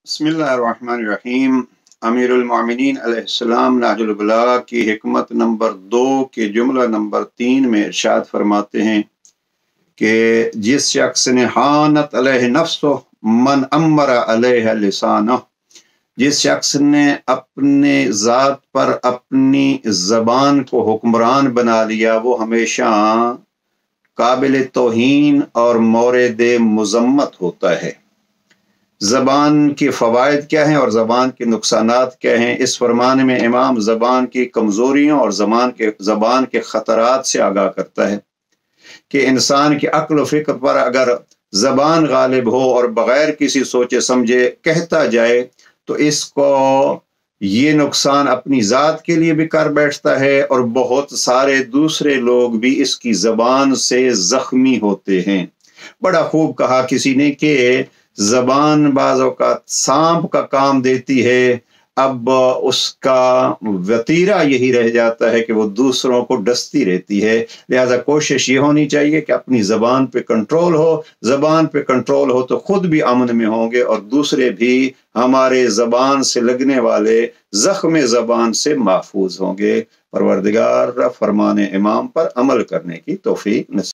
बिस्मिल्लाहिर्रहमानिर्रहीम। अमीरुल मोमिनीन अलैहिस्सलाम नहजुल बलागा की हिकमत नंबर 2 के जुमला नंबर 3 में इरशाद फरमाते हैं कि जिस शख्स ने हानत अलैहि नफ्सो मन अम्मर अलैहि लिसानो, जिस शख्स ने अपने ज़ात पर अपनी ज़बान को हुक्मरान बना लिया, वो हमेशा काबिल तौहीन और मौरिद मुज़म्मत होता है। ज़बान के फ़वाइद क्या हैं और ज़बान के नुकसानात क्या हैं, इस फरमान में इमाम ज़बान की कमज़ोरियों और ज़बान के ख़तरात से आगाह करता है कि इंसान की अक्ल व फ़िक्र पर अगर ज़बान गालिब हो और बग़ैर किसी सोचे समझे कहता जाए तो इसको ये नुकसान अपनी ज़ात के लिए भी कर बैठता है और बहुत सारे दूसरे लोग भी इसकी ज़बान से ज़ख्मी होते हैं। बड़ा खूब कहा किसी ने कि ज़बान बाज़ों का सांप का काम देती है, अब उसका वतीरा यही रह जाता है कि वो दूसरों को डसती रहती है। लिहाजा कोशिश ये होनी चाहिए कि अपनी ज़बान पे कंट्रोल हो। ज़बान पे कंट्रोल हो तो खुद भी अमन में होंगे और दूसरे भी हमारे ज़बान से लगने वाले ज़ख्म ज़बान से महफूज होंगे। परवरदिगार फरमान इमाम पर अमल करने की तौफीक नसीब